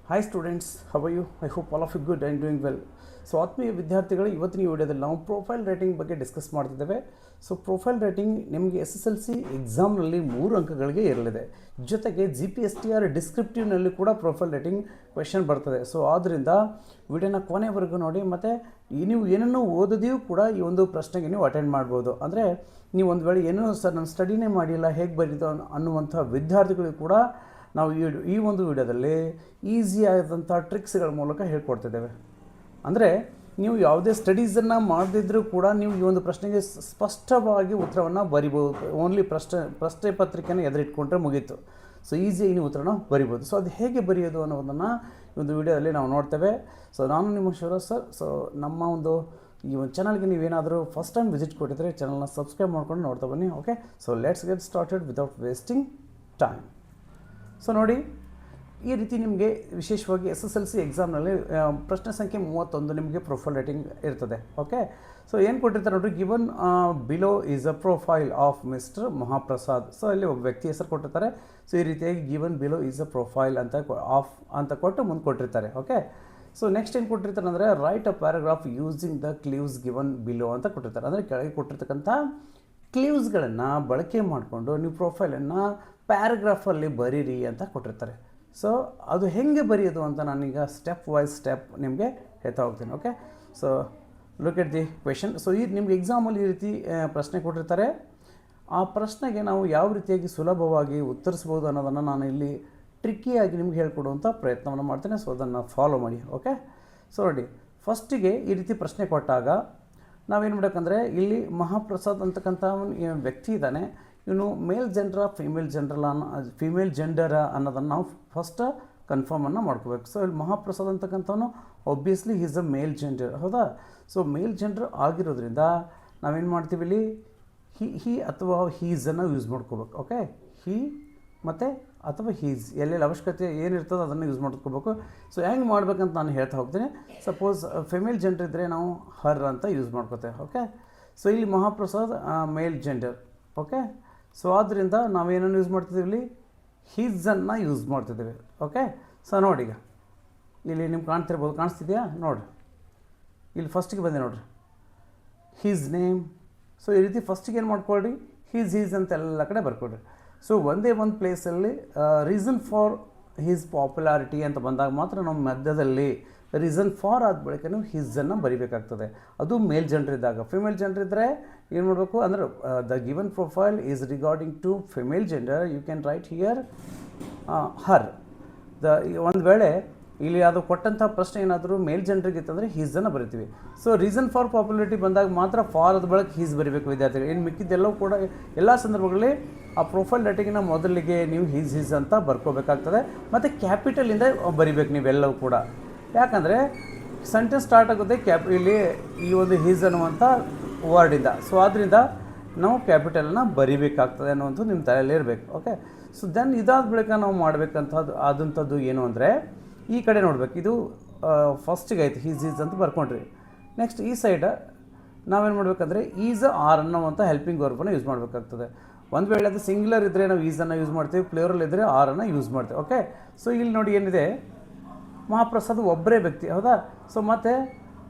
Hi students, how are you? I hope all of you good and doing well. So ಆತ್ಮೀಯ ವಿದ್ಯಾರ್ಥಿಗಳು ಇವತ್ತಿನ ಈ ವಿಡಿಯೋದಲ್ಲಿ ನಾವು ಪ್ರೊಫೈಲ್ ರೇಟಿಂಗ್ ಬಗ್ಗೆ ಡಿಸ್ಕಸ್ ಮಾಡ್ತಿದ್ದೇವೆ. ಸೊ ಪ್ರೊಫೈಲ್ ರೇಟಿಂಗ್ ನಿಮಗೆ SSLC ಎಕ್ಸಾಮ್ನಲ್ಲಿ 3 ಅಂಕಗಳಿಗೆ ಇರಲಿದೆ. ಜೊತೆಗೆ GPSTR ಡಿಸ್ಕ್ರಿಪ್ಟಿವ್ನಲ್ಲಿ ಕೂಡ ಪ್ರೊಫೈಲ್ ರೇಟಿಂಗ್ ಕ್ವೆಶನ್ ಬರ್ತದೆ. ಸೊ ಆದ್ದರಿಂದ ವಿಡಿಯೋನ ಕೊನೆವರೆಗೂ ನೋಡಿ, ಮತ್ತು ನೀವು ಏನನ್ನು ಓದಿದೆಯೂ ಕೂಡ ಈ ಒಂದು ಪ್ರಶ್ನೆಗೆ ನೀವು ಅಟೆಂಡ್ ಮಾಡ್ಬೋದು. ಅಂದರೆ ನೀವು ಒಂದು ವೇಳೆ ಏನೋ ನಾನು ಸ್ಟಡಿನೇ ಮಾಡಿಲ್ಲ ಹೇಗೆ ಬರೀದು ಅನ್ನುವಂಥ ವಿದ್ಯಾರ್ಥಿಗಳಿಗೂ ಕೂಡ ನಾವು ಈ ಒಂದು ವಿಡಿಯೋದಲ್ಲಿ ಈಸಿಯಾದಂಥ ಟ್ರಿಕ್ಸ್ಗಳ ಮೂಲಕ ಹೇಳ್ಕೊಡ್ತಿದ್ದೇವೆ. ಅಂದರೆ ನೀವು ಯಾವುದೇ ಸ್ಟಡೀಸನ್ನು ಮಾಡದಿದ್ದರೂ ಕೂಡ ನೀವು ಈ ಒಂದು ಪ್ರಶ್ನೆಗೆ ಸ್ಪಷ್ಟವಾಗಿ ಉತ್ತರವನ್ನು ಬರಿಬೋದು. ಓನ್ಲಿ ಪ್ರಶ್ನೆ ಪತ್ರಿಕೆಯನ್ನು ಎದುರಿಟ್ಕೊಂಡ್ರೆ ಮುಗೀತು. ಸೊ ಈಸಿಯಾಗಿ ನೀವು ಉತ್ತರನ ಬರಿಬೋದು. ಸೊ ಅದು ಹೇಗೆ ಬರೆಯೋದು ಅನ್ನೋದನ್ನು ಈ ಒಂದು ವಿಡಿಯೋದಲ್ಲಿ ನಾವು ನೋಡ್ತೇವೆ. ಸೊ ನಾನು ನಿಮ್ಮ ಶಿವರಾಜ್ ಸರ್. ಸೊ ನಮ್ಮ ಈ ಒಂದು ಚಾನಲ್ಗೆ ನೀವೇನಾದರೂ ಫಸ್ಟ್ ಟೈಮ್ ವಿಸಿಟ್ ಕೊಟ್ಟಿದ್ರೆ ಚಾನಲ್ನ ಸಬ್ಸ್ಕ್ರೈಬ್ ಮಾಡ್ಕೊಂಡು ನೋಡ್ತಾ ಬನ್ನಿ. Okay, so let's get started without wasting time. So ನೋಡಿ, ಈ ರೀತಿ ನಿಮಗೆ ವಿಶೇಷವಾಗಿ SSLC ಎಕ್ಸಾಮ್ನಲ್ಲಿ ಪ್ರಶ್ನೆ ಸಂಖ್ಯೆ 31 ನಿಮಗೆ ಪ್ರೊಫೈಲ್ ರೇಟಿಂಗ್ ಇರ್ತದೆ. ಓಕೆ, ಸೊ ಏನು ಕೊಟ್ಟಿರ್ತಾರೆ ನೋಡಿರಿ, given below is a profile of mister Mahaprasad. So ಇಲ್ಲಿ ಒಬ್ಬ ವ್ಯಕ್ತಿ ಹೆಸರು ಕೊಟ್ಟಿರ್ತಾರೆ. ಸೊ ಈ ರೀತಿಯಾಗಿ given below is a profile ಅಂತ ಕೊಟ್ಟು ಮುಂದೆ ಕೊಟ್ಟಿರ್ತಾರೆ. ಓಕೆ, ಸೊ ನೆಕ್ಸ್ಟ್ ಏನು ಕೊಟ್ಟಿರ್ತಾರೆ ಅಂದರೆ write a paragraph using the clues given below ಅಂತ ಕೊಟ್ಟಿರ್ತಾರೆ. ಅಂದರೆ ಕೆಳಗೆ ಕೊಟ್ಟಿರ್ತಕ್ಕಂಥ ಕ್ಲೀವ್ಸ್ಗಳನ್ನು ಬಳಕೆ ಮಾಡಿಕೊಂಡು ನೀವು ಪ್ರೊಫೈಲನ್ನು ಪ್ಯಾರಾಗ್ರಾಫಲ್ಲಿ ಬರೀರಿ ಅಂತ ಕೊಟ್ಟಿರ್ತಾರೆ. ಸೊ ಅದು ಹೇಗೆ ಬರೆಯೋದು ಅಂತ ನಾನೀಗ ಸ್ಟೆಪ್ ವೈಸ್ ಸ್ಟೆಪ್ ನಿಮಗೆ ಹೇಳ್ತಾ ಹೋಗ್ತೀನಿ. Okay, so look at the question. So ಈ ನಿಮಗೆ ಎಕ್ಸಾಮಲ್ಲಿ ಈ ರೀತಿ ಪ್ರಶ್ನೆ ಕೊಟ್ಟಿರ್ತಾರೆ. ಆ ಪ್ರಶ್ನೆಗೆ ನಾವು ಯಾವ ರೀತಿಯಾಗಿ ಸುಲಭವಾಗಿ ಉತ್ತರಿಸ್ಬೋದು ಅನ್ನೋದನ್ನು ನಾನು ಇಲ್ಲಿ ಟ್ರಿಕ್ಕಿಯಾಗಿ ನಿಮ್ಗೆ ಹೇಳ್ಕೊಡುವಂಥ ಪ್ರಯತ್ನವನ್ನು ಮಾಡ್ತೇನೆ. ಸೊ ಅದನ್ನು ಫಾಲೋ ಮಾಡಿ. ಓಕೆ, ಸೊ ನೋಡಿ, ಫಸ್ಟಿಗೆ ಈ ರೀತಿ ಪ್ರಶ್ನೆ ಕೊಟ್ಟಾಗ ನಾವೇನು ಮಾಡಬೇಕಂದ್ರೆ, ಇಲ್ಲಿ ಮಹಾಪ್ರಸಾದ್ ಅಂತಕ್ಕಂಥ ವ್ಯಕ್ತಿ ಇದ್ದಾನೆ. ಇವನು ಮೇಲ್ ಜೆಂಡ್ರ ಫೀಮೇಲ್ ಜೆಂಡರ ಅನ್ನೋದನ್ನು ನಾವು ಫಸ್ಟ್ ಕನ್ಫರ್ಮನ್ನು ಮಾಡ್ಕೋಬೇಕು. ಸೊ ಇಲ್ಲಿ ಮಹಾಪ್ರಸಾದ್ ಅಂತಕ್ಕಂಥವನು obviously is a male gender, ಹೌದಾ? ಸೊ ಮೇಲ್ ಜೆಂಡರ್ ಆಗಿರೋದ್ರಿಂದ ನಾವೇನು ಮಾಡ್ತೀವಿ, ಇಲ್ಲಿ ಹಿ ಅಥವಾ ಹೀಸನ್ನು ಯೂಸ್ ಮಾಡ್ಕೋಬೇಕು. ಓಕೆ, ಹಿ ಮತ್ತು ಅಥವಾ ಹೀಸ್ ಎಲ್ಲೆಲ್ಲಿ ಅವಶ್ಯಕತೆ ಏನಿರ್ತದೆ ಅದನ್ನು ಯೂಸ್ ಮಾಡ್ಕೋಬೇಕು. ಸೊ ಹೆಂಗೆ ಮಾಡ್ಬೇಕಂತ ನಾನು ಹೇಳ್ತಾ ಹೋಗ್ತೀನಿ. ಸಪೋಸ್ ಫಿಮೇಲ್ ಜೆಂಡರ್ ಇದ್ದರೆ ನಾವು ಹರ್ ಅಂತ ಯೂಸ್ ಮಾಡ್ಕೋತೇವೆ. ಓಕೆ, ಸೊ ಇಲ್ಲಿ ಮಹಾಪ್ರಸಾದ್ ಮೇಲ್ ಜೆಂಡರ್. ಓಕೆ, ಸೊ ಆದ್ದರಿಂದ ನಾವೇನನ್ನು ಯೂಸ್ ಮಾಡ್ತಿದ್ದೀವಿ, ಇಲ್ಲಿ ಹೀಸನ್ನು ಯೂಸ್ ಮಾಡ್ತಿದ್ದೀವಿ. ಓಕೆ, ಸೊ ನೋಡಿ, ಈಗ ಇಲ್ಲಿ ನಿಮ್ಗೆ ಕಾಣಿಸ್ತಿದೆಯಾ ನೋಡಿರಿ, ಇಲ್ಲಿ ಫಸ್ಟಿಗೆ ಬಂದೆ ನೋಡಿರಿ, ಹೀಸ್ ನೇಮ್. ಸೊ ಈ ರೀತಿ ಫಸ್ಟಿಗೆ ಏನು ಮಾಡ್ಕೊಳ್ರಿ, ಹೀಸ್ ಅಂತ ಎಲ್ಲ ಕಡೆ ಬರ್ಕೊಡ್ರಿ. ಸೊ ಒಂದೇ ಒಂದು ಪ್ಲೇಸಲ್ಲಿ ರೀಸನ್ ಫಾರ್ ಹೀಸ್ ಪಾಪ್ಯುಲಾರಿಟಿ ಅಂತ ಬಂದಾಗ ಮಾತ್ರ ನಾವು ಮಧ್ಯದಲ್ಲಿ ರೀಸನ್ ಫಾರ್ ಆದ ಬಳಿಕ ನೀವು ಹೀಸನ್ನು ಬರಿಬೇಕಾಗ್ತದೆ. ಅದು ಮೇಲ್ ಜೆಂಡರ್ ಇದ್ದಾಗ. ಫಿಮೇಲ್ ಜೆಂಡರ್ ಇದ್ದರೆ ಏನು ಮಾಡಬೇಕು ಅಂದರೆ, the given profile is regarding to female gender, you can write here her. ಒಂದು ವೇಳೆ ಇಲ್ಲಿ ಅದು ಕೊಟ್ಟಂಥ ಪ್ರಶ್ನೆ ಏನಾದರೂ ಮೇಲ್ ಜೆಂಡರ್ಗೆ ಇತ್ತಂದರೆ ಹೀಸನ್ನು ಬರಿತೀವಿ. ಸೊ ರೀಸನ್ ಫಾರ್ ಪಾಪ್ಯುಲಾರಿಟಿ ಬಂದಾಗ ಮಾತ್ರ ಫಾರ್ ಅದ ಬಳಕ ಹೀಸ್ ಬರಿಬೇಕು ವಿದ್ಯಾರ್ಥಿಗಳು. ಇನ್ನು ಮಿಕ್ಕಿದ್ದೆಲ್ಲವೂ ಕೂಡ ಎಲ್ಲ ಸಂದರ್ಭಗಳಲ್ಲಿ ಆ ಪ್ರೊಫೈಲ್ ರೇಟಿಂಗಿನ ಮೊದಲಿಗೆ ನೀವು ಹೀಸ್ ಅಂತ ಬರ್ಕೋಬೇಕಾಗ್ತದೆ. ಮತ್ತು ಕ್ಯಾಪಿಟಲಿಂದ ಬರಿಬೇಕು ನೀವೆಲ್ಲವೂ ಕೂಡ. ಯಾಕಂದರೆ ಸೆಂಟೆನ್ಸ್ ಸ್ಟಾರ್ಟ್ ಆಗುತ್ತೆ ಇಲ್ಲಿ ಈ ಒಂದು ಹೀಸ್ ಅನ್ನುವಂಥ ವರ್ಡಿಂದ. ಸೊ ಆದ್ದರಿಂದ ನಾವು ಕ್ಯಾಪಿಟಲನ್ನು ಬರಿಬೇಕಾಗ್ತದೆ ಅನ್ನುವಂಥದ್ದು ನಿಮ್ಮ ತಲೆಯಲ್ಲೇ ಇರಬೇಕು. ಓಕೆ, ಸೊ ದೆನ್ ಇದಾದ ಬಳಿಕ ನಾವು ಆದಂಥದ್ದು ಏನು ಅಂದರೆ, ಈ ಕಡೆ ನೋಡ್ಬೇಕು, ಇದು ಫಸ್ಟಿಗೆ ಆಯ್ತು ಹೀಸ್ ಅಂತ ಬರ್ಕೊಂಡ್ರಿ. ನೆಕ್ಸ್ಟ್ ಈ ಸೈಡ್ ನಾವೇನು ಮಾಡಬೇಕಂದ್ರೆ ಈಸ್ ಆರ್ ಅನ್ನೋವಂಥ ಹೆಲ್ಪಿಂಗ್ ವರ್ಬನ್ನು ಯೂಸ್ ಮಾಡಬೇಕಾಗ್ತದೆ. ಒಂದು ವೇಳೆ ಅದು ಸಿಂಗ್ಯುಲರ್ ಇದ್ದರೆ ನಾವು ಈಸನ್ನು ಯೂಸ್ ಮಾಡ್ತೀವಿ, ಪ್ಲೇರಲ್ ಇದ್ದರೆ ಆರನ್ನು ಯೂಸ್ ಮಾಡ್ತೀವಿ. ಓಕೆ, ಸೊ ಇಲ್ಲಿ ನೋಡಿ ಏನಿದೆ, ಮಹಾಪ್ರಸಾದ್ ಒಬ್ಬರೇ ವ್ಯಕ್ತಿ, ಹೌದಾ? ಸೊ ಮತ್ತು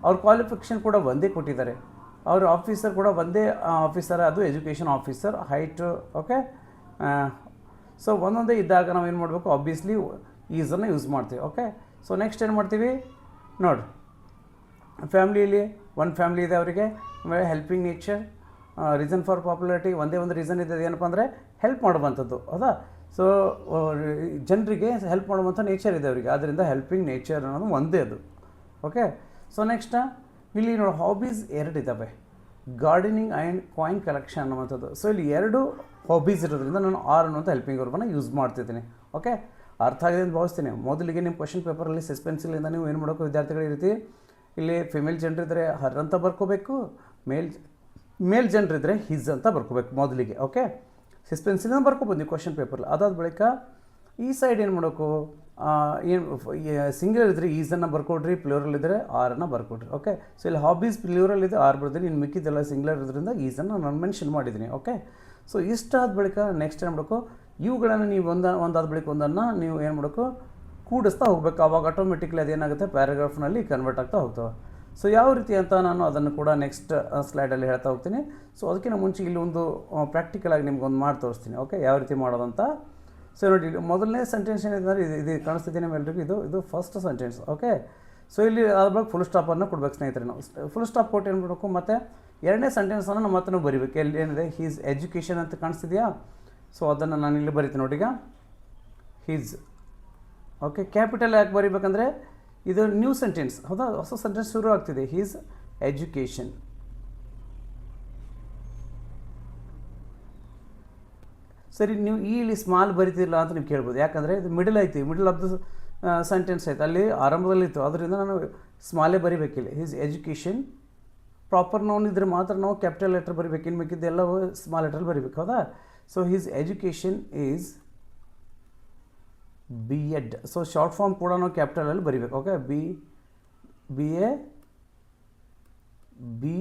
ಅವ್ರ ಕ್ವಾಲಿಫಿಕೇಷನ್ ಕೂಡ ಒಂದೇ ಕೊಟ್ಟಿದ್ದಾರೆ. ಅವ್ರ ಆಫೀಸರ್ ಕೂಡ ಒಂದೇ ಆಫೀಸರ್, ಅದು education officer, height. Okay, so ಒಂದೊಂದೇ ಇದ್ದಾಗ ನಾವು ಏನು ಮಾಡಬೇಕು, ಆಬ್ವಿಯಸ್ಲಿ ಈಸನ್ನು ಯೂಸ್ ಮಾಡ್ತೀವಿ. ಓಕೆ, ಸೊ ನೆಕ್ಸ್ಟ್ ಏನು ಮಾಡ್ತೀವಿ ನೋಡಿ, ಫ್ಯಾಮ್ಲಿಯಲ್ಲಿ ಒಂದು ಫ್ಯಾಮ್ಲಿ ಇದೆ, ಅವರಿಗೆ helping nature, reason for popularity ಒಂದೇ ಒಂದು ರೀಸನ್ ಇದೆ, ಏನಪ್ಪ ಅಂದರೆ ಹೆಲ್ಪ್ ಮಾಡುವಂಥದ್ದು, ಹೌದಾ? ಸೊ ಜನರಿಗೆ ಹೆಲ್ಪ್ ಮಾಡುವಂಥ ನೇಚರ್ ಇದೆ ಅವರಿಗೆ, ಆದ್ದರಿಂದ ಹೆಲ್ಪಿಂಗ್ ನೇಚರ್ ಅನ್ನೋದು ಒಂದೇ ಅದು. ಓಕೆ, ಸೊ ನೆಕ್ಸ್ಟ್ ಇಲ್ಲಿ ನೋಡಿ, ಹಾಬೀಸ್ 2 ಇದ್ದಾವೆ, ಗಾರ್ಡನಿಂಗ್ ಆ್ಯಂಡ್ ಕಾಯಿನ್ ಕಲೆಕ್ಷನ್ ಅನ್ನುವಂಥದ್ದು. ಸೊ ಇಲ್ಲಿ 2 ಹಾಬೀಸ್ ಇರೋದ್ರಿಂದ ನಾನು ಆರ್ ಅನ್ನುವಂಥ ಹೆಲ್ಪಿಂಗ್ ವರ್ಬನ್ನು ಯೂಸ್ ಮಾಡ್ತಿದ್ದೀನಿ. ಓಕೆ, ಅರ್ಥ ಆಗಿದೆ ಅಂತ ಭಾವಿಸ್ತೀನಿ. ಮೊದಲಿಗೆ ನಿಮ್ಮ ಕ್ವಶನ್ ಪೇಪರಲ್ಲಿ ಸಸ್ಪೆನ್ಸಿಲಿಂದ ನೀವು ಏನು ಮಾಡಬೇಕು ವಿದ್ಯಾರ್ಥಿಗಳು, ಈ ರೀತಿ ಇಲ್ಲಿ ಫಿಮೇಲ್ ಜೆಂಡರ್ ಇದ್ದರೆ ಹರ್ ಅಂತ ಬರ್ಕೋಬೇಕು, ಮೇಲ್ ಜೆಂಡರ್ ಇದ್ದರೆ ಹಿಸ್ ಅಂತ ಬರ್ಕೋಬೇಕು ಮೊದಲಿಗೆ. ಓಕೆ, ಸಸ್ಪೆನ್ಸಿಲಿಂದ ಬರ್ಕೊಬೋದು ನೀವು ಕ್ವಶನ್ ಪೇಪರ್ಲಿ. ಅದಾದ ಬಳಿಕ ಈ ಸೈಡ್ ಏನು ಮಾಡಬೇಕು, ಏನು ಸಿಂಗ್ಯುಲರ್ ಇದ್ದರೆ ಈಸನ್ನು ಬರ್ಕೊಡ್ರಿ, ಪ್ಲೂರಲ್ ಇದ್ದರೆ ಆರನ್ನು ಬರ್ಕೊಡ್ರಿ. ಓಕೆ, ಸೊ ಇಲ್ಲಿ ಹಾಬೀಸ್ ಪ್ಲೂರಲ್ ಇದೆ, ಆರ್ ಬರ್ತೀನಿ, ಇನ್ನು ಮಿಕ್ಕಿದ್ದೆಲ್ಲ ಸಿಂಗ್ಯುಲರ್ ಇರೋದ್ರಿಂದ ಈಸನ್ನು ನಾನು ಮೆನ್ಷನ್ ಮಾಡಿದ್ದೀನಿ. ಓಕೆ, ಸೊ ಇಷ್ಟಾದ ಬಳಿಕ ನೆಕ್ಸ್ಟ್ ಏನು ಮಾಡಬೇಕು, ಇವುಗಳನ್ನು ನೀವು ಒಂದಾದ ಬಳಿಕ ಒಂದನ್ನು ನೀವು ಏನು ಮಾಡಬೇಕು ಕೂಡಿಸ್ತಾ ಹೋಗಬೇಕು. ಆವಾಗ ಆಟೋಮೆಟಿಕ್ಲಿ ಅದೇನಾಗುತ್ತೆ ಪ್ಯಾರಾಗ್ರಾಫ್ನಲ್ಲಿ ಕನ್ವರ್ಟ್ ಆಗ್ತಾ ಹೋಗ್ತವೆ. ಸೊ ಯಾವ ರೀತಿ ಅಂತ ನಾನು ಅದನ್ನು ಕೂಡ ನೆಕ್ಸ್ಟ್ ಸ್ಲೈಡಲ್ಲಿ ಹೇಳ್ತಾ ಹೋಗ್ತೀನಿ. ಸೊ ಅದಕ್ಕಿಂತ ಮುಂಚೆ ಇಲ್ಲಿ ಒಂದು ಪ್ರಾಕ್ಟಿಕಲಾಗಿ ನಿಮ್ಗೊಂದು ಮಾಡಿ ತೋರಿಸ್ತೀನಿ. ಓಕೆ, ಯಾವ ರೀತಿ ಮಾಡೋದಂತ. ಸೊ ನೋಡಿ, ಮೊದಲನೇ ಸೆಂಟೆನ್ಸ್ ಏನಿದೆ ಅಂದರೆ ಇದು ಕಾಣಿಸ್ತಿದೆ ನಿಮ್ಮೆಲ್ಲರಿಗೂ, ಇದು ಫಸ್ಟ್ ಸೆಂಟೆನ್ಸ್. ಓಕೆ, ಸೊ ಇಲ್ಲಿ ಅದ್ರ ಬಗ್ಗೆ ಫುಲ್ ಸ್ಟಾಪನ್ನು ಕೊಡ್ಬೇಕು ಸ್ನೇಹಿತರೆ. ನಾವು ಫುಲ್ ಸ್ಟಾಪ್ ಕೊಟ್ಟು ಏನು ಮಾಡಬೇಕು, ಮತ್ತು ಎರಡನೇ ಸೆಂಟೆನ್ಸನ್ನು ನಮ್ಮ ಹತ್ರ ಬರೀಬೇಕು. ಎಲ್ಲಿ ಏನಿದೆ ಹೀಸ್ ಎಜುಕೇಷನ್ ಅಂತ ಕಾಣಿಸ್ತಿದೆಯಾ. ಸೊ ಅದನ್ನು ನಾನು ಇಲ್ಲಿ ಬರೀತೀನಿ ನೋಡಿ. ಈಗ ಹೀಸ್, ಓಕೆ, ಕ್ಯಾಪಿಟಲ್ ಯಾಕೆ ಬರೀಬೇಕಂದ್ರೆ ಇದು ನ್ಯೂ ಸೆಂಟೆನ್ಸ್, ಹೌದಾ, ಹೊಸ ಸೆಂಟೆನ್ಸ್ ಶುರು ಆಗ್ತಿದೆ. His education. ಸರಿ, ನೀವು ಇಲ್ಲಿ ಸ್ಮಾಲ್ ಬರಿತಿಲ್ಲ ಅಂತ ನೀವು ಕೇಳ್ಬೋದು. ಯಾಕಂದರೆ ಇದು ಮಿಡಲ್ ಐತಿ, ಮಿಡಲ್ ಆಫ್ ದ ಸೆಂಟೆನ್ಸ್ ಐತೆ, ಅಲ್ಲಿ ಆರಂಭದಲ್ಲಿತ್ತು, ಅದರಿಂದ ನಾನು ಸ್ಮಾಲೇ ಬರಿಬೇಕಿಲ್ಲ. ಹೀಸ್ ಎಜುಕೇಷನ್ ಪ್ರಾಪರ್ ನೌನ್ ಇದ್ರೆ ಮಾತ್ರ ನಾವು ಕ್ಯಾಪಿಟಲ್ ಲೆಟರ್ ಬರಿಬೇಕು, ಇನ್ನು ಬೇಕಿದ್ದೆಲ್ಲವೂ ಸ್ಮಾಲ್ ಲೆಟರ್ ಬರಿಬೇಕು, ಹೌದಾ. So his education is B Ed. So short form ಕೂಡ ನಾವು ಕ್ಯಾಪಿಟಲಲ್ಲಿ ಬರಿಬೇಕು. Okay, B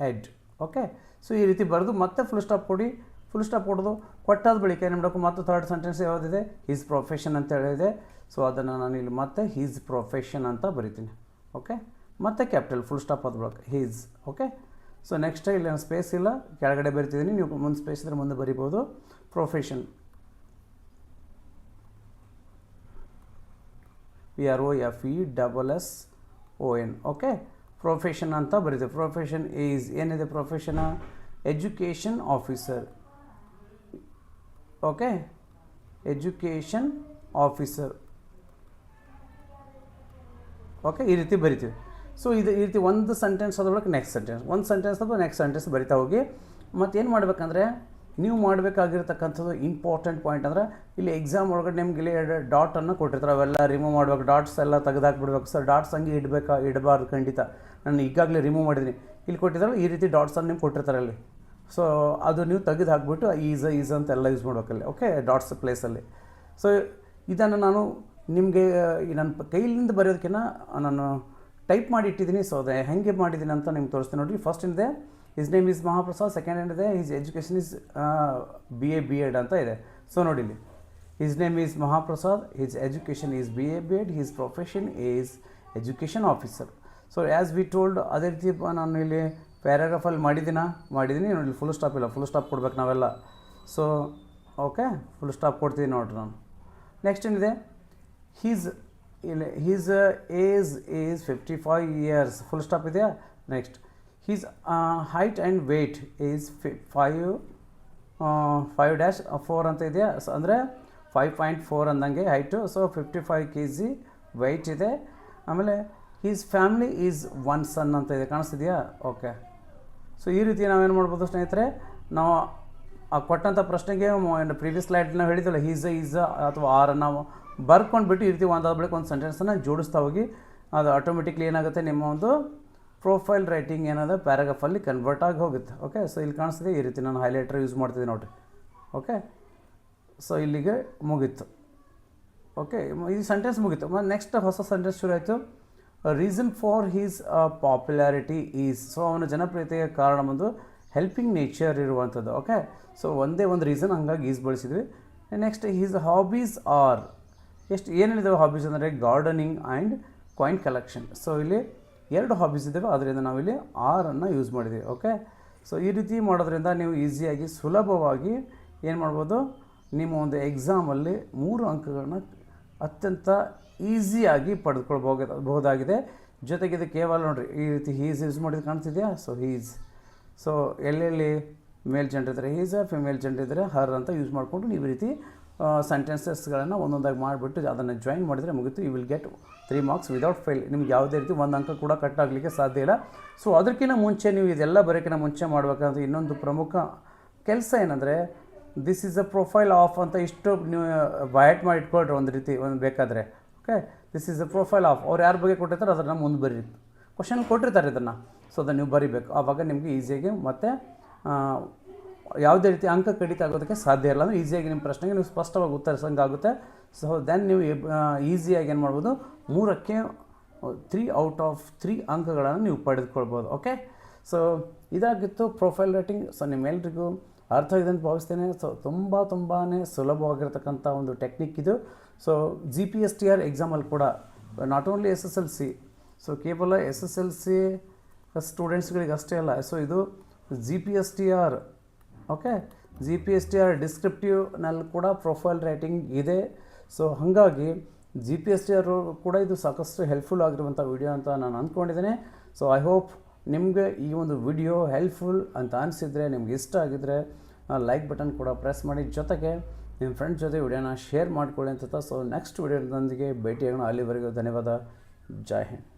Ed. Okay, so ಈ ರೀತಿ ಬರೆದು ಮತ್ತೆ ಫುಲ್ ಸ್ಟಾಪ್ ಕೊಡಿ. ಫುಲ್ ಸ್ಟಾಪ್ ಕೊಡೋದು ಕೊಟ್ಟಾದ ಬಳಿಕ ಏನು ಮಾಡಬೇಕು, ಮತ್ತು ಥರ್ಡ್ ಸೆಂಟೆನ್ಸ್ ಯಾವುದಿದೆ, ಹೀಸ್ ಪ್ರೊಫೆಷನ್ ಅಂತ ಹೇಳಿದೆ. ಸೊ ಅದನ್ನು ನಾನು ಇಲ್ಲಿ ಮತ್ತೆ ಹೀಸ್ ಪ್ರೊಫೆಷನ್ ಅಂತ ಬರಿತೀನಿ. ಓಕೆ, ಮತ್ತೆ ಕ್ಯಾಪಿಟಲ್ ಫುಲ್ ಸ್ಟಾಪ್ ಆದ ಬಳಿಕ ಹೀಸ್. ಓಕೆ, ಸೊ ನೆಕ್ಸ್ಟ್ ಇಲ್ಲಿ ನಾನು ಸ್ಪೇಸ್ ಇಲ್ಲ, ಕೆಳಗಡೆ ಬರಿತಿದ್ದೀನಿ, ನೀವು ಮುಂದೆ ಸ್ಪೇಸ್ ಇದ್ದರೆ ಮುಂದೆ ಬರಿಬೋದು. Profession, PROFESSON. ಓಕೆ, ಪ್ರೊಫೆಷನ್ ಅಂತ ಬರೀತೀವಿ. ಪ್ರೊಫೆಷನ್ ಈಸ್ ಏನಿದೆ, profession education officer. Okay, education officer. Okay, ಈ ರೀತಿ ಬರಿತೀವಿ. ಸೊ ಇದು ಈ ರೀತಿ ಒಂದು ಸೆಂಟೆನ್ಸ್ ಆದೊಳಗೆ ನೆಕ್ಸ್ಟ್ ಸೆಂಟೆನ್ಸ್, ಒಂದು ಸೆಂಟೆನ್ಸ್ ಅಥವಾ ನೆಕ್ಸ್ಟ್ ಸೆಂಟೆನ್ಸ್ ಬರಿತಾ ಹೋಗಿ. ಮತ್ತೇನು ಮಾಡಬೇಕಂದ್ರೆ ನೀವು ಮಾಡಬೇಕಾಗಿರ್ತಕ್ಕಂಥದ್ದು ಇಂಪಾರ್ಟೆಂಟ್ ಪಾಯಿಂಟ್ ಅಂದರೆ ಇಲ್ಲಿ ಎಕ್ಸಾಮ್ ಒಳಗಡೆ ನಿಮ್ಗೆ ಇಲ್ಲಿ ಡಾಟನ್ನು ಕೊಟ್ಟಿರ್ತಾರೆ, ಅವೆಲ್ಲ ರಿಮೂವ್ ಮಾಡಬೇಕು, ಡಾಟ್ಸ್ ಎಲ್ಲ ತೆಗೆದಾಕ್ಬಿಡ್ಬೇಕು. ಸರ್ ಡಾಟ್ಸ್ ಹಂಗೆ ಇಡಬಾರ್ದು, ಖಂಡಿತ ನಾನು ಈಗಾಗಲೇ ರಿಮೂವ್ ಮಾಡಿದ್ದೀನಿ. ಇಲ್ಲಿ ಕೊಟ್ಟಿದ್ದಾರೆ ಈ ರೀತಿ ಡಾಟ್ಸನ್ನು ನಿಮ್ಗೆ ಕೊಟ್ಟಿರ್ತಾರೆ ಅಲ್ಲಿ. ಸೊ ಅದು ನೀವು ತೆಗೆದು ಹಾಕ್ಬಿಟ್ಟು ಈಸ್ ಅಂತೆಲ್ಲ ಯೂಸ್ ಮಾಡ್ಬೇಕಲ್ಲಿ. ಓಕೆ, ಡಾಟ್ಸ್ ಪ್ಲೇಸಲ್ಲಿ. ಸೊ ಇದನ್ನು ನಾನು ನಿಮಗೆ ನನ್ನ ಕೈಲಿಂದ ಬರೆಯೋದಕ್ಕಿಂತ ನಾನು ಟೈಪ್ ಮಾಡಿ ಇಟ್ಟಿದ್ದೀನಿ. ಸೊ ಅದು ಹೆಂಗೆ ಮಾಡಿದ್ದೀನಿ ಅಂತ ನಿಮ್ಗೆ ತೋರಿಸ್ತೀನಿ ನೋಡಿ. ಫಸ್ಟ್ ಏನಿದೆ, his name is Mahaprasad. Second ಏನಿದೆ, ಹಿಸ್ ಎಜುಕೇಷನ್ ಈಸ್ BA ಅಂತ ಇದೆ. ಸೊ ನೋಡಿ ಇಲ್ಲಿ, his name is Mahaprasad, his education is BA, his profession is education officer. So as we told, ಅದೇ ರೀತಿ ನಾನು ಇಲ್ಲಿ ಪ್ಯಾರಾಗ್ರಾಫಲ್ಲಿ ಮಾಡಿದ್ದೀನಿ ನೋಡಿ. ಫುಲ್ ಸ್ಟಾಪ್ ಇಲ್ಲ, ಫುಲ್ ಸ್ಟಾಪ್ ಕೊಡ್ಬೇಕು ನಾವೆಲ್ಲ. ಸೊ ಓಕೆ, ಫುಲ್ ಸ್ಟಾಪ್ ಕೊಡ್ತೀನಿ ನೋಡಿರಿ ನಾನು. ನೆಕ್ಸ್ಟ್ ಏನಿದೆ, his age is 55 years. Full stop ಇದೆಯಾ. Next, his height and weight is 5-4 ಅಂತ ಇದೆಯಾ. ಸೊ ಅಂದರೆ 5.4 ಅಂದಂಗೆ ಹೈಟು. ಸೊ 55 kg ವೆಯ್ಟ್ ಇದೆ. ಆಮೇಲೆ ಹೀಸ್ ಫ್ಯಾಮ್ಲಿ ಈಸ್ 1 son ಅಂತ ಇದೆ, ಕಾಣಿಸ್ತಿದೆಯಾ. ಓಕೆ, ಸೊ ಈ ರೀತಿ ನಾವೇನು ಮಾಡ್ಬೋದು ಸ್ನೇಹಿತರೆ, ನಾವು ಆ ಕೊಟ್ಟಂಥ ಪ್ರಶ್ನೆಗೆ ಪ್ರೀವಿಯಸ್ ಸ್ಲೈಡ್ ನಾವು ಹೇಳಿದ್ವಲ್ಲ, ಈಸ್ ಅಥವಾ ಆರನ್ನು ಬರ್ಕೊಂಡ್ಬಿಟ್ಟು ಈ ರೀತಿ ಒಂದಾದ ಬಳಿಕ ಒಂದು ಸೆಂಟೆನ್ಸನ್ನು ಜೋಡಿಸ್ತಾ ಹೋಗಿ ಅದು ಆಟೋಮೆಟಿಕ್ಲಿ ಏನಾಗುತ್ತೆ, ನಿಮ್ಮ ಒಂದು ಪ್ರೊಫೈಲ್ ರೈಟಿಂಗ್ ಏನಾದರೂ ಪ್ಯಾರಾಗ್ರಾಫಲ್ಲಿ ಕನ್ವರ್ಟ್ ಆಗಿ ಹೋಗುತ್ತೆ. ಓಕೆ, ಸೊ ಇಲ್ಲಿ ಕಾಣಿಸ್ತಿದೆ ಈ ರೀತಿ ನಾನು ಹೈಲೈಟರ್ ಯೂಸ್ ಮಾಡ್ತಿದ್ದೀನಿ ನೋಡಿರಿ. ಓಕೆ, ಸೊ ಇಲ್ಲಿಗೆ ಮುಗೀತು. ಓಕೆ, ಈ ಸೆಂಟೆನ್ಸ್ ಮುಗೀತು. ಮತ್ತು ನೆಕ್ಸ್ಟ್ ಹೊಸ ಸೆಂಟೆನ್ಸ್ ಶುರು ಆಯಿತು. Reason for his popularity is. So ಅವನ ಜನಪ್ರಿಯತೆಯ ಕಾರಣ ಒಂದು ಹೆಲ್ಪಿಂಗ್ ನೇಚರ್ ಇರುವಂಥದ್ದು. ಓಕೆ, ಸೊ ಒಂದೇ ಒಂದು ರೀಸನ್, ಹಂಗಾಗಿ ಈಸ್ ಬಳಸಿದ್ವಿ. Next, his hobbies are. ಏನೇನಿದ್ದಾವೆ ಹಾಬೀಸ್ ಅಂದರೆ gardening and coin collection. So ಇಲ್ಲಿ 2 ಹಾಬೀಸ್ ಇದ್ದಾವೆ, ಅದರಿಂದ ನಾವಿಲ್ಲಿ ಆರನ್ನು ಯೂಸ್ ಮಾಡಿದ್ದೀವಿ. ಓಕೆ, ಸೊ ಈ ರೀತಿ ಮಾಡೋದ್ರಿಂದ ನೀವು ಈಸಿಯಾಗಿ ಸುಲಭವಾಗಿ ಏನು ಮಾಡ್ಬೋದು, ನಿಮ್ಮ ಒಂದು ಎಕ್ಸಾಮಲ್ಲಿ 3 ಅಂಕಗಳನ್ನ ಅತ್ಯಂತ ಈಸಿಯಾಗಿ ಪಡೆದುಕೊಳ್ಬಹುದಾಗಿದೆ. ಜೊತೆಗೆ ಇದು ಕೇವಲ ನೋಡಿರಿ ಈ ರೀತಿ ಹೀಸ್ ಯೂಸ್ ಮಾಡಿದ್ದು ಕಾಣ್ತಿದೆಯಾ. ಸೊ ಹೀಸ್, ಸೊ ಎಲ್ಲೆಲ್ಲಿ ಮೇಲ್ ಜೆಂಡರ್ ಇದ್ದರೆ ಹೀಸ್, ಫಿಮೇಲ್ ಜೆಂಡರ್ ಇದ್ದರೆ ಹರ್ ಅಂತ ಯೂಸ್ ಮಾಡಿಕೊಂಡು ನೀವು ಈ ರೀತಿ ಸೆಂಟೆನ್ಸಸ್ಗಳನ್ನು ಒಂದೊಂದಾಗಿ ಮಾಡಿಬಿಟ್ಟು ಅದನ್ನು ಜಾಯಿನ್ ಮಾಡಿದರೆ ಮುಗಿತು. You will get 3 marks without fail. ನಿಮ್ಗೆ ಯಾವುದೇ ರೀತಿ 1 ಅಂಕ ಕೂಡ ಕಟ್ ಆಗಲಿಕ್ಕೆ ಸಾಧ್ಯ ಇಲ್ಲ. ಸೊ ಅದಕ್ಕಿಂತ ಮುಂಚೆ ನೀವು ಇದೆಲ್ಲ ಬರೋಕ್ಕಿಂತ ಮುಂಚೆ ಮಾಡಬೇಕಂತ ಇನ್ನೊಂದು ಪ್ರಮುಖ ಕೆಲಸ ಏನಂದರೆ, this is a profile of ಅಂತ ಇಷ್ಟು ನೀವು ಬಯಾಟ್ ಮಾಡಿ ಇಟ್ಕೊಳ್ರಿ ಒಂದು ರೀತಿ ಬೇಕಾದರೆ. Okay, this is a profile of. ಅವ್ರು ಯಾರ ಬಗ್ಗೆ ಕೊಟ್ಟಿರ್ತಾರೆ ಅದನ್ನು ಮುಂದೆ ಬರೀರಿ. ಕ್ವಶನ್ ಕೊಟ್ಟಿರ್ತಾರೆ ಇದನ್ನು, ಸೊ ಅದನ್ನು ನೀವು ಬರೀಬೇಕು. ಆವಾಗ ನಿಮಗೆ ಈಸಿಯಾಗಿ ಮತ್ತು ಯಾವುದೇ ರೀತಿ ಅಂಕ ಕಡಿತ ಆಗೋದಕ್ಕೆ ಸಾಧ್ಯ ಇಲ್ಲ. ಅಂದರೆ ಈಸಿಯಾಗಿ ನಿಮ್ಮ ಪ್ರಶ್ನೆಗೆ ನೀವು ಸ್ಪಷ್ಟವಾಗಿ ಉತ್ತರಿಸೋಂಗಾಗುತ್ತೆ. ಸೊ ದೆನ್ ನೀವು ಈಸಿಯಾಗಿ ಏನು ಮಾಡ್ಬೋದು, 3ಕ್ಕೆ 3 out of 3 ಅಂಕಗಳನ್ನು ನೀವು ಪಡೆದುಕೊಳ್ಬೋದು. ಓಕೆ, ಸೊ ಇದಾಗಿತ್ತು ಪ್ರೊಫೈಲ್ ರೈಟಿಂಗ್. ಸೊ ನಿಮ್ಮೆಲ್ಲರಿಗೂ ಅರ್ಥ ಇದೆ ಅಂತ ಭಾವಿಸ್ತೇನೆ. ಸೊ ತುಂಬಾ ಸುಲಭವಾಗಿರ್ತಕ್ಕಂಥ ಒಂದು ಟೆಕ್ನಿಕ್ ಇದು. ಸೊ GPSTR ಎಕ್ಸಾಮಲ್ಲಿ ಕೂಡ ನಾಟ್ ಓನ್ಲಿ SSLC, ಸೊ ಕೇವಲ SSLC ಸ್ಟೂಡೆಂಟ್ಸ್ಗಳಿಗೆ ಅಷ್ಟೇ ಅಲ್ಲ, ಸೊ ಇದು GPSTR, ಓಕೆ, GPSTR ಡಿಸ್ಕ್ರಿಪ್ಟಿವ್ನಲ್ಲಿ ಕೂಡ ಪ್ರೊಫೈಲ್ ರೈಟಿಂಗ್ ಇದೆ. ಸೊ ಹಾಗಾಗಿ GPSTR ಕೂಡ ಇದು ಸಾಕಷ್ಟು ಹೆಲ್ಪ್ಫುಲ್ ಆಗಿರುವಂಥ ವಿಡಿಯೋ ಅಂತ ನಾನು ಅಂದ್ಕೊಂಡಿದ್ದೇನೆ. ಸೊ ಐ ಹೋಪ್ ನಿಮಗೆ ಈ ಒಂದು ವಿಡಿಯೋ ಹೆಲ್ಪ್ಫುಲ್ ಅಂತ ಅನಿಸಿದರೆ, ನಿಮ್ಗೆ ಇಷ್ಟ ಆಗಿದ್ದರೆ ಲೈಕ್ ಬಟನ್ ಕೂಡ ಪ್ರೆಸ್ ಮಾಡಿ, ಜೊತೆಗೆ ನಿಮ್ಮ ಫ್ರೆಂಡ್ಸ್ ಜೊತೆ ವಿಡಿಯೋನ ಶೇರ್ ಮಾಡ್ಕೊಳ್ಳಿ ಅಂತ. ಸೊ ನೆಕ್ಸ್ಟ್ ವಿಡಿಯೋದೊಂದಿಗೆ ಭೇಟಿಯಾಗೋಣ. ಅಲ್ಲಿವರೆಗೂ ಧನ್ಯವಾದ. ಜೈ ಹಿಂದ್.